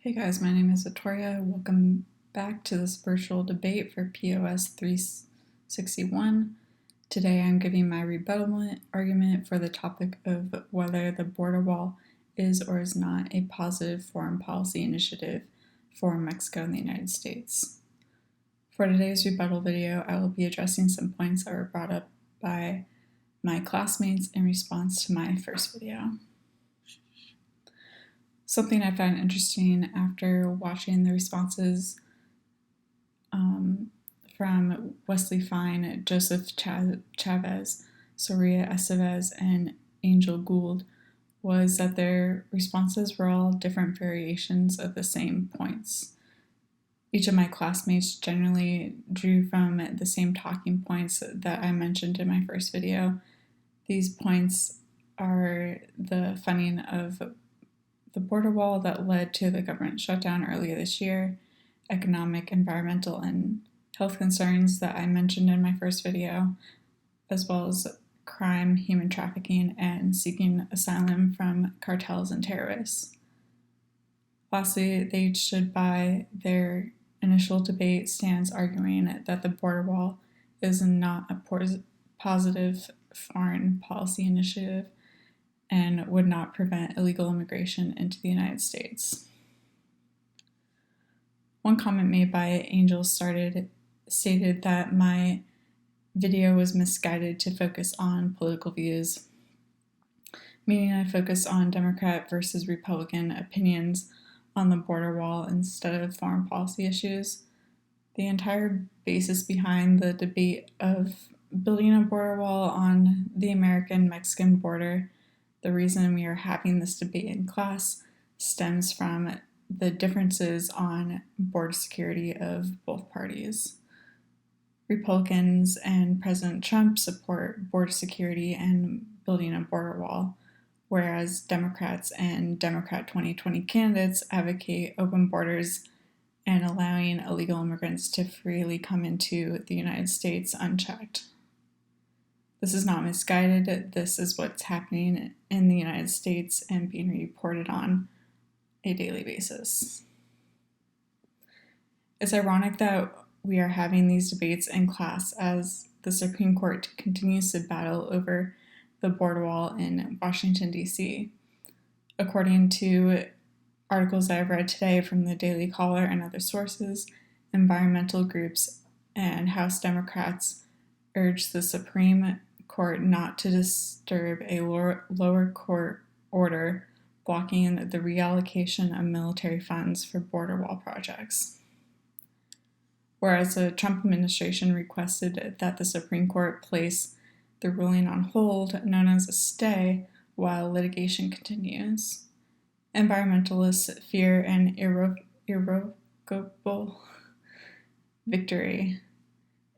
Hey guys, my name is Victoria. Welcome back to this virtual debate for POS 361. Today I'm giving my rebuttal argument for the topic of whether the border wall is or is not a positive foreign policy initiative for Mexico and the United States. For today's rebuttal video, I will be addressing some points that were brought up by my classmates in response to my first video. Something I found interesting after watching the responses from Wesley Fine, Joseph Chavez, Soria Estevez, and Angel Gould was that their responses were all different variations of the same points. Each of my classmates generally drew from the same talking points that I mentioned in my first video. These points are the funding of the border wall that led to the government shutdown earlier this year, economic, environmental, and health concerns that I mentioned in my first video, as well as crime, human trafficking, and seeking asylum from cartels and terrorists. Lastly, they each stood by their initial debate stance arguing that the border wall is not a positive foreign policy initiative and would not prevent illegal immigration into the United States. One comment made by Angel stated that my video was misguided to focus on political views, meaning I focused on Democrat versus Republican opinions on the border wall instead of foreign policy issues. The entire basis behind the debate of building a border wall on the American-Mexican border, the reason we are having this debate in class, stems from the differences on border security of both parties. Republicans and President Trump support border security and building a border wall, whereas Democrats and Democrat 2020 candidates advocate open borders and allowing illegal immigrants to freely come into the United States unchecked. This is not misguided. This is what's happening in the United States and being reported on a daily basis. It's ironic that we are having these debates in class as the Supreme Court continues to battle over the border wall in Washington, D.C. According to articles I've read today from the Daily Caller and other sources, environmental groups and House Democrats urge the Supreme Court not to disturb a lower court order blocking the reallocation of military funds for border wall projects. Whereas the Trump administration requested that the Supreme Court place the ruling on hold, known as a stay, while litigation continues. Environmentalists fear an irrevocable victory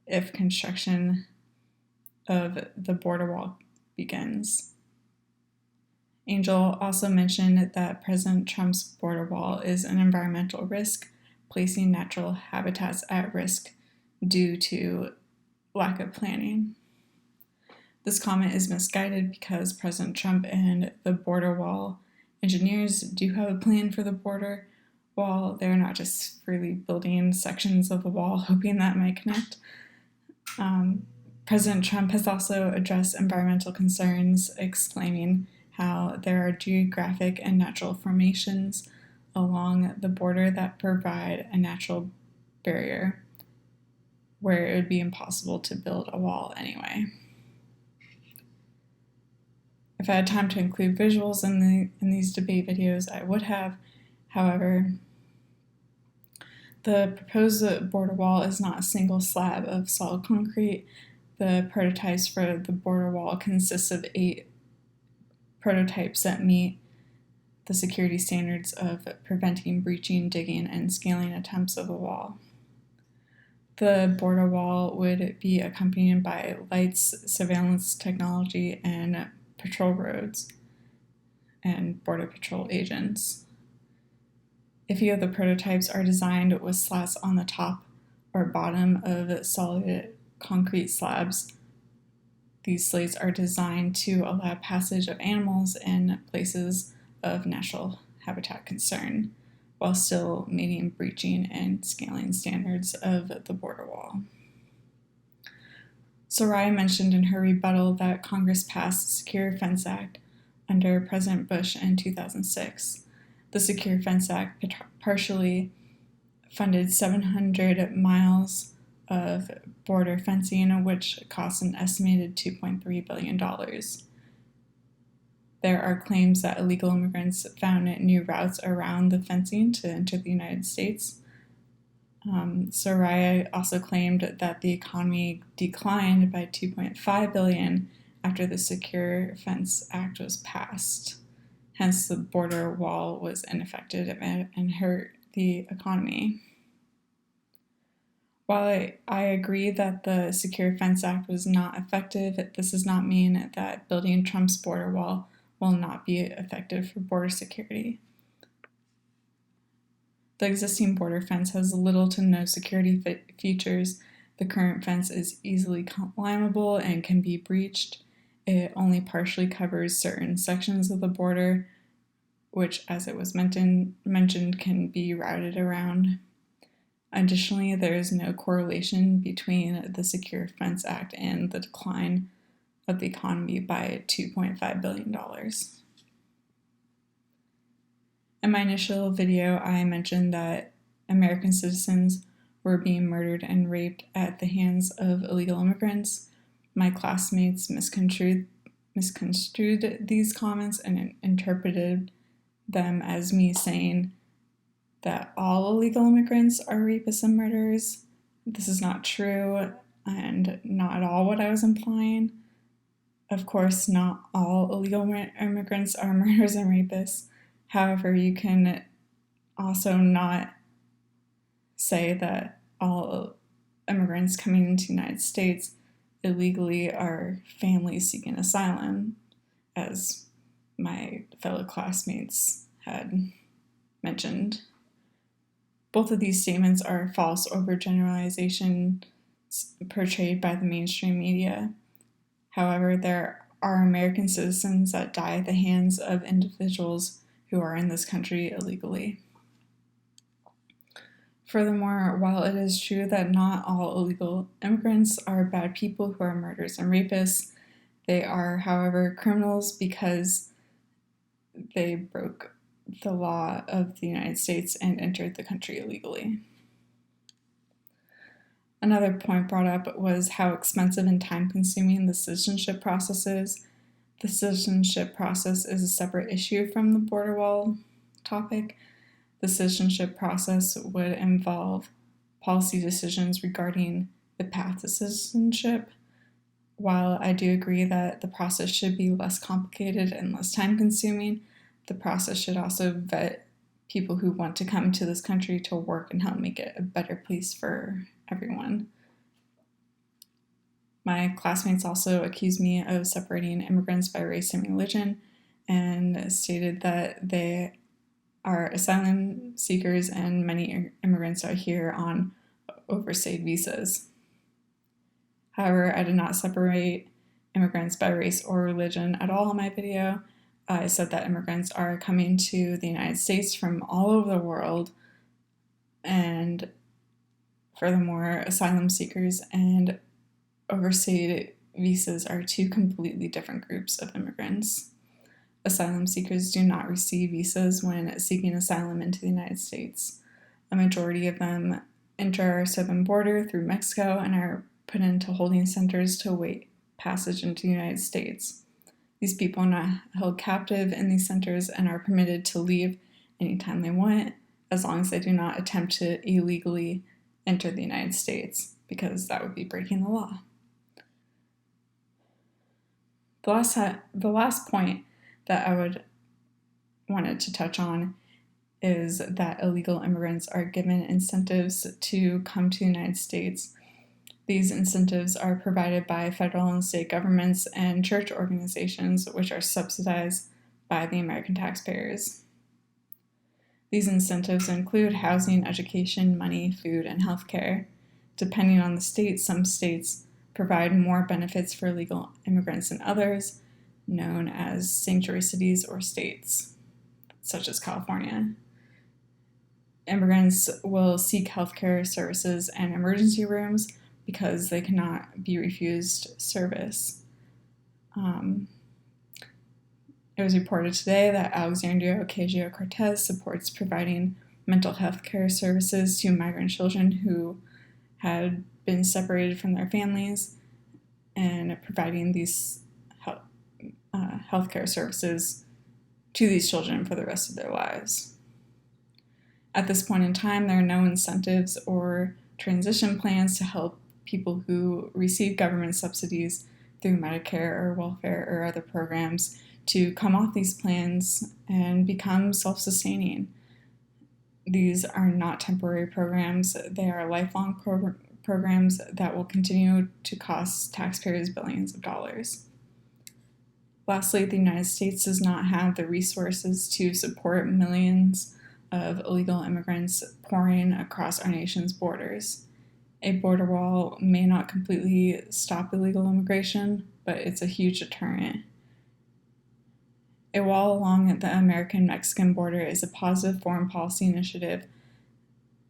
if construction of the border wall begins. Angel also mentioned that President Trump's border wall is an environmental risk, placing natural habitats at risk due to lack of planning. This comment is misguided because President Trump and the border wall engineers do have a plan for the border wall. They're not just freely building sections of the wall hoping that might connect. President Trump has also addressed environmental concerns, exclaiming how there are geographic and natural formations along the border that provide a natural barrier where it would be impossible to build a wall anyway. If I had time to include visuals in these debate videos, I would have. However, the proposed border wall is not a single slab of solid concrete. The prototypes for the border wall consist of 8 prototypes that meet the security standards of preventing breaching, digging, and scaling attempts of the wall. The border wall would be accompanied by lights, surveillance technology, and patrol roads and Border Patrol agents. A few of the prototypes are designed with slats on the top or bottom of solid concrete slabs. These slates are designed to allow passage of animals in places of natural habitat concern, while still meeting breaching and scaling standards of the border wall. Soraya mentioned in her rebuttal that Congress passed the Secure Fence Act under President Bush in 2006. The Secure Fence Act partially funded 700 miles of border fencing, which cost an estimated $2.3 billion. There are claims that illegal immigrants found new routes around the fencing to enter the United States. Soraya also claimed that the economy declined by $2.5 billion after the Secure Fence Act was passed. Hence, the border wall was ineffective and hurt the economy. While I agree that the Secure Fence Act was not effective, this does not mean that building Trump's border wall will not be effective for border security. The existing border fence has little to no security features. The current fence is easily climbable and can be breached. It only partially covers certain sections of the border, which, as it was mentioned, can be routed around. Additionally, there is no correlation between the Secure Fence Act and the decline of the economy by $2.5 billion. In my initial video, I mentioned that American citizens were being murdered and raped at the hands of illegal immigrants. My classmates misconstrued these comments and interpreted them as me saying that all illegal immigrants are rapists and murderers. This is not true and not at all what I was implying. Of course, not all illegal immigrants are murderers and rapists. However, you can also not say that all immigrants coming into the United States illegally are families seeking asylum, as my fellow classmates had mentioned. Both of these statements are false overgeneralizations portrayed by the mainstream media. However, there are American citizens that die at the hands of individuals who are in this country illegally. Furthermore, while it is true that not all illegal immigrants are bad people who are murderers and rapists, they are, however, criminals because they broke the law of the United States and entered the country illegally. Another point brought up was how expensive and time-consuming the citizenship process is. The citizenship process is a separate issue from the border wall topic. The citizenship process would involve policy decisions regarding the path to citizenship. While I do agree that the process should be less complicated and less time-consuming, the process should also vet people who want to come to this country to work and help make it a better place for everyone. My classmates also accused me of separating immigrants by race and religion and stated that they are asylum seekers and many immigrants are here on overstayed visas. However, I did not separate immigrants by race or religion at all in my video. I said that immigrants are coming to the United States from all over the world, and furthermore, asylum seekers and overstayed visas are two completely different groups of immigrants. Asylum seekers do not receive visas when seeking asylum into the United States. A majority of them enter our southern border through Mexico and are put into holding centers to await passage into the United States. These people are not held captive in these centers and are permitted to leave anytime they want, as long as they do not attempt to illegally enter the United States, because that would be breaking the law. The last point that I wanted to touch on is that illegal immigrants are given incentives to come to the United States. These incentives are provided by federal and state governments and church organizations, which are subsidized by the American taxpayers. These incentives include housing, education, money, food, and healthcare. Depending on the state, some states provide more benefits for illegal immigrants than others, known as sanctuary cities or states, such as California. immigrants will seek healthcare services and emergency rooms because they cannot be refused service. It was reported today that Alexandria Ocasio-Cortez supports providing mental health care services to migrant children who had been separated from their families and providing these healthcare services to these children for the rest of their lives. At this point in time, there are no incentives or transition plans to help people who receive government subsidies through Medicare or welfare or other programs to come off these plans and become self-sustaining. These are not temporary programs, they are lifelong programs that will continue to cost taxpayers billions of dollars. Lastly, the United States does not have the resources to support millions of illegal immigrants pouring across our nation's borders. A border wall may not completely stop illegal immigration, but it's a huge deterrent. A wall along the American-Mexican border is a positive foreign policy initiative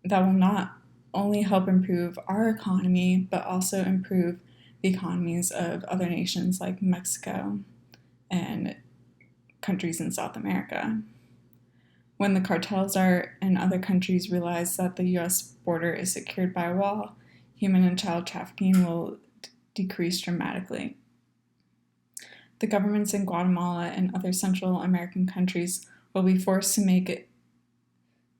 that will not only help improve our economy, but also improve the economies of other nations like Mexico and countries in South America. When the cartels in other countries realize that the U.S. border is secured by a wall, human and child trafficking will decrease dramatically. The governments in Guatemala and other Central American countries will be forced to make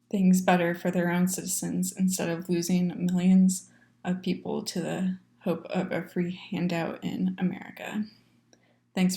things better for their own citizens instead of losing millions of people to the hope of a free handout in America.